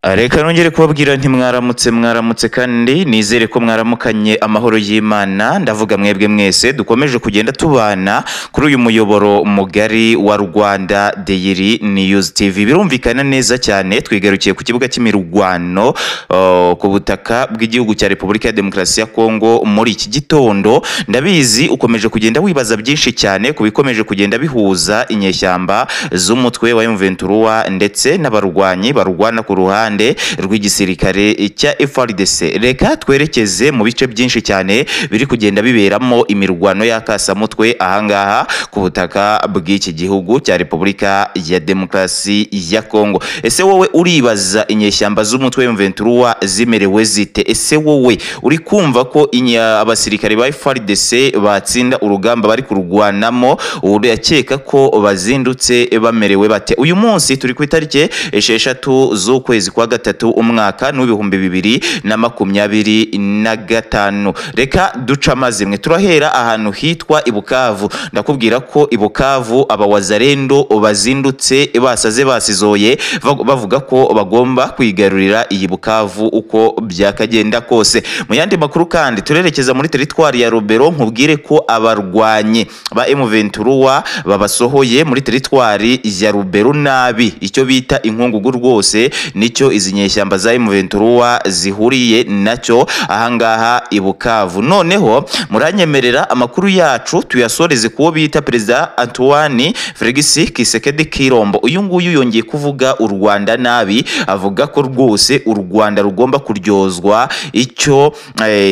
Reka nongere kubabwira nti mwaramutse kandi nizere ko mwaramukanye amahoro y'Imana. Ndavuga mwebwe mwese dukomeje kugenda tubana kuri uyu muyoboro mugari wa Rwanda Daily News TV. Birumvikana neza cyane twigarukiye ku kibuga cy'imirwano ku butaka bw'igihugu cya Repubulika ya Demokarasi ya Kongo muri iki gitondo. Ndabizi ukomeje kugenda wibaza byinshi cyane ku bikomeje kugenda bihuza inyeshyamba z'umutwe wa M23 ndetse n'abarwanyi barwana ku ruhande rw'igisirikare cya FARDC. Reka twerekeze mu bice byinshi cyane biri kugenda biberamo imirwano y'akasamutwe ahangaha ku butaka bw'iki gihugu cya Repubulika ya Demokarasi ya Kongo. Ese wowe uribaza inyeshyamba z'umutwe wa M23 zimerewe zite? Ese wowe uri kumva ko abasirikare ba FARDC batsinda urugamba bari kurwanamo? Urakeka ko bazindutse bamerewe bate? Uyu munsi turi ku itariki 6 z'ukwezi kwa gatatu umwaka n'ibihumbi 2025. Reka duca amazimwe turahera ahantu hitwa Ibukavu. Ndakubwira ko Ibukavu abawazarendo bazindutse basaze basizoye bavuga ko bagomba kwigarurira iyi Bukavu uko byakagenda kose. Mu yandi makuru kandi turerekeza muri teritwari ya Rubero, nkubwire ko abarwanyi ba M23 babasohoye muri teritwari ya Rubero nabi, icyo bita inkungugu rwose nicyo izi nyeshyamba za M23 zihuriye nacyo ahangaha Ibukavu. Noneho muranyemerera amakuru yacu tuyasoreze kuwo bita Perezida Antoine Felix Tshisekedi Tshilombo. Uyu nguyu yongeye kuvuga u Rwanda nabi, avuga ko rwose u Rwanda rugomba kuryozwa icyo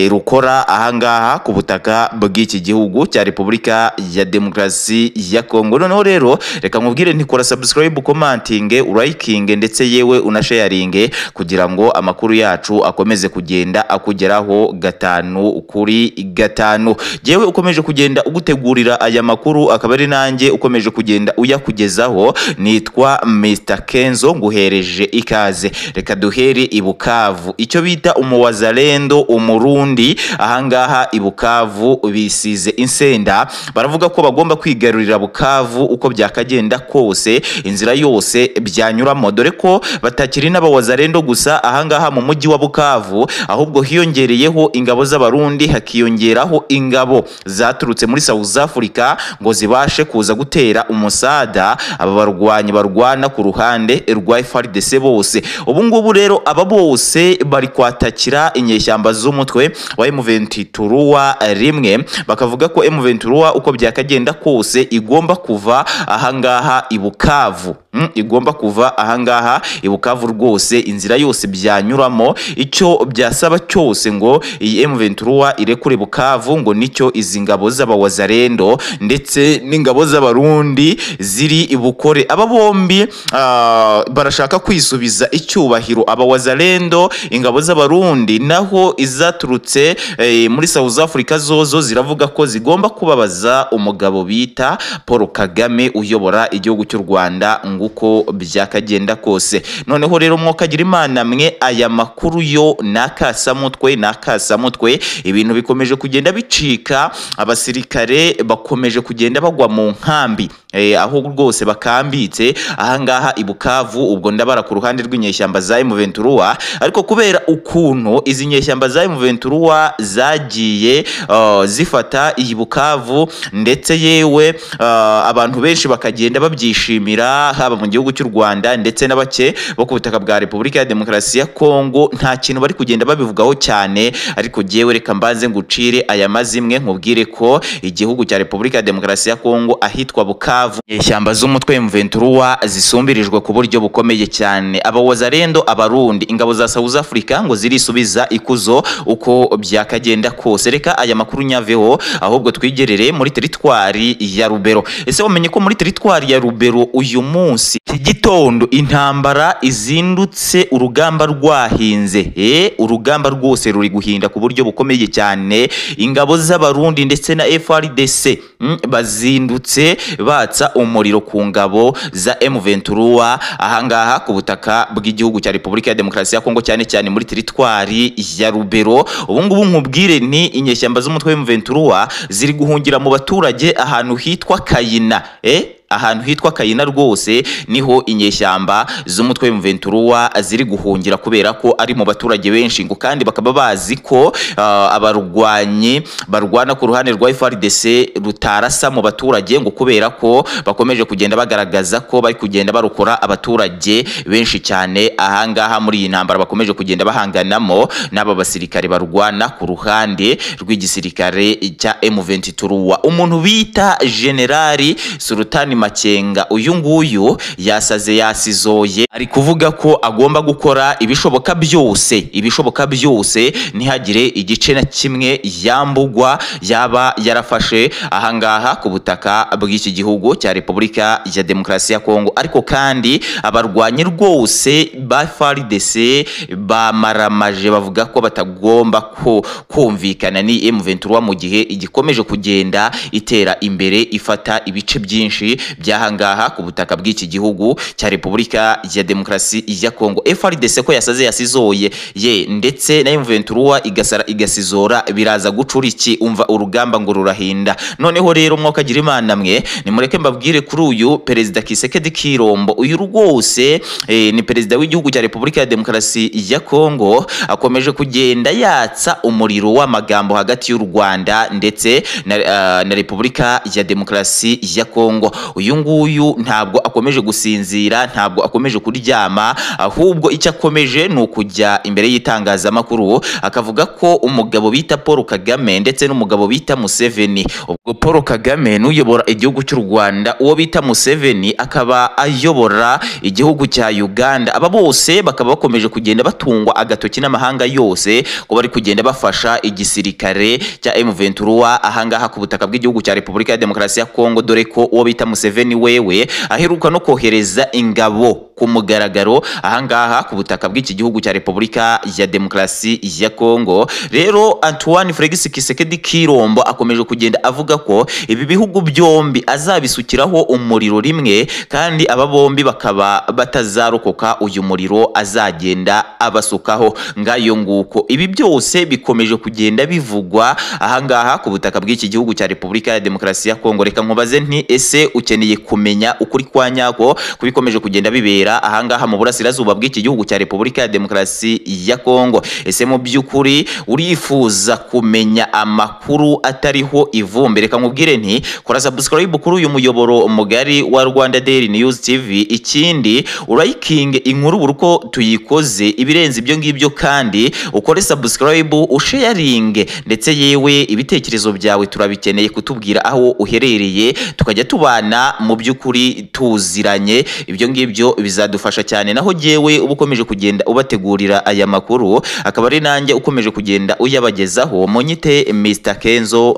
rukora ahangaha ku butaka bw'iki gihugu cya Repubulika ya Demokarasi ya Kongo. Noneho rero reka nkubwire ntikora subscribe, commenting, liking ndetse yewe unasharinge kugira ngo amakuru yacu akomeze kugenda akugeraho 5 kuri 5. Jewe ukomeje kugenda ugutegurira aya makuru, akaba ari nanjye ukomeje kugenda uyakugezaho, nitwa Mr Kenzo, nguhereje ikaze. Reka duhere Ibukavu, icyo bita umuwazalendo umurundi ahangaha Ibukavu bisize insenda, baravuga ko bagomba kwigarurira Bukavu uko byakagenda kose, inzira yose byanyuramo, dore ko batakiri n'abawazalendo gusa ahangaha mu mujyi wa Bukavu, ahubwo hiyongereyeho ingabo z'abarundi, hakiyongeraho ingabo zaturutse muri South Africa ngo zibashe kuza gutera umusada aba barwanyi barwana ku ruhande rwa FARDC bose. Ubu ngubu rero aba bose bari kwatakira inyeshyamba z'umutwe wa M23 rimwe, bakavuga ko M23 uko byakagenda kose igomba kuva ahangaha Ibukavu, igomba kuva ahangaha Ibukavu rwose, inzira yose byanyuramo, icyo byasaba cyose ngo iyi M23 irekure Bukavu, ngo nicyo izi ngabo z'abawazarendo ndetse n'ingabo z'abarundi ziri bukore. Aba bombi barashaka kwisubiza icyubahiro abawazarendo, ingabo z'abarundi naho izaturutse muri South Africa zozo ziravuga ko zigomba kubabaza umugabo bita Paul Kagame uyobora igihugu cy'u Rwanda nguko byakagenda kose. Noneho rero mwokagira Imana mwe, aya makuru yo nakasamutwe ibintu bikomeje kugenda bicika, abasirikare bakomeje kugenda bagwa mu nkambi aho rwose bakambitse ahangaha Ibukavu, ubwo ndabara ku ruhande rw'inyeshyamba za M23, ariko kubera ukuntu izi nyeshyamba za M23 zagiye zifata iyi Bukavu ndetse yewe abantu benshi bakagenda babyishimira, haba mu gihugu cy'u Rwanda ndetse n'abake bo ku butaka bwa Repubulika ya Demokarasi ya Kongo, nta kintu bari kugenda babivugaho cyane. Ariko jewe reka mbanze ngucire aya mazimwe nkubwire ko igihugu cya Repubulika ya Demokarasi ya Kongo ahitwa Bukavu, ishyamba z'umutwe M23 zisumbirijwe ku buryo bukomeye cyane. Abawazarendo abarundi, ingabo za South Africa ngo zirisubiza ikuzo uko byakagenda kose. Reka aya makuru nyaveho, ahubwo twigerere muri teritwari ya Rubero. Ese wamenye ko muri teritwari ya Rubero uyu munsi igitondo intambara izindutse, urugamba rwahinze, urugamba rwose ruri guhinda ku buryo bukomeye cyane. Ingabo z'abarundi ndetse na FARDC bazindutse batsa umuriro ku ngabo za M23 ahangaha ku butaka bw'igihugu cya Repubulika ya Demokarasi ya Kongo, cyane cyane muri teritwari ya Rubero. Ubu ngubu nkubwire ni inyeshyamba z'umutwe wa M23 ziri guhungira mu baturage ahantu hitwa Kayina, ahantu hitwa Kayina rwose niho inyeshyamba z'umutwe M23 ziri guhungira kubera ko ari mu baturage benshi ngo kandi bakaba bazi ko abarwanyi barwana ku ruhande rwa FARDC rutarasa mu baturage ngo kubera ko bakomeje kugenda bagaragaza ko bari kugenda barukora abaturage benshi cyane ahangaha muri iyi ntambara bakomeje kugenda bahanganamo n'aba basirikare barwana ku ruhande rw'igisirikare cya M23. Umuntu bita Generali Sultani Makenga uyu nguyu yasaze yasizoye ari kuvuga ko agomba gukora ibishoboka byose ntihagire igice na kimwe yambugwa yaba yarafashe ahangaha ku butaka bw'iki gihugu cya Repubulika ya Demokarasi ya Kongo. Ariko kandi abarwanyi rwose ba FARDC bamaramaje bavuga ko batagomba kumvikana ni M23 mu gihe igikomeje kugenda itera imbere ifata ibice byinshi byahangaha ku butaka bw'iki gihugu cya Repubulika ya Demokarasi ya Kongo. FARDC ko yasaze yasizoye ndetse na M23 igasizora biraza gucura iki? Umva urugamba ngo rurahinda. Noneho rero mwokagira Imana mwe nimureke mbabwire kuri uyu Perezida Kisekedi Kirombo. Uyu rwose ni perezida w'igihugu cya Repubulika ya Demokarasi ya Kongo, akomeje kugenda yatsa umuriro w'amagambo hagati y'u Rwanda ndetse na Repubulika ya Demokarasi ya Kongo. Uyu nguyu ntabwo akomeje gusinzira, ntabwo akomeje kuryama, ahubwo icyo akomeje ni ukujya imbere y'itangazamakuru akavuga ko umugabo bita Paul Kagame ndetse n'umugabo bita Museveni, ubwo Paul Kagame n'uyobora igihugu cy'u Rwanda, uwo bita Museveni akaba ayobora igihugu cya Uganda, aba bose bakaba bakomeje kugenda batungwa agatoki n'amahanga yose ko bari kugenda bafasha igisirikare cya M23 ahangaha ku butaka bw'igihugu cya Repubulika ya Demokarasi ya Kongo, dore ko uwo bita Museveni wewe aheruka no kohereza ingabo ku mugaragaro ahangaha ku butaka bw'iki gihugu cya Repubulika ya Demokarasi ya Kongo. Rero Antoine Felix Kisekedi Kirombo akomeje kugenda avuga ko ibi bihugu byombi azabisukiraho umuriro rimwe kandi aba bombi bakaba batazarokoka uyu muriro azagenda abasukaho ngayo nguko. Ibi byose bikomeje kugenda bivugwa ahangaha ku butaka bw'iki gihugu cya Repubulika ya Demokarasi ya Kongo. Reka nkubaze nti ese ukeneye kumenya ukuri kwa nyako kubikomeje kugenda bibera ahangaha mu burasirazuba bw'iki gihugu cya Repubulika ya Demokarasi ya Kongo? Ese mu by'ukuri urifuza kumenya amakuru atariho ivumbi? Reka nkubwire nti kora subscribe kuri uyu muyoboro mugari wa Rwanda Daily News TV, ikindi urayikinge inkuru buruko tuyikoze ibirenze ibyo ngibyo, kandi ukore subscribe usharinge ndetse yewe ibitekerezo byawe turabikeneye kutubwira aho uherereye tukajya tubana mu by'ukuri tuziranye. Ibyo ngibyo bizadufasha cyane. Naho jewe ubukomeje kugenda ubategurira aya makuru akaba ari nanjye ukomeje kugenda uyabagezaho, monyite Mr Kenzo.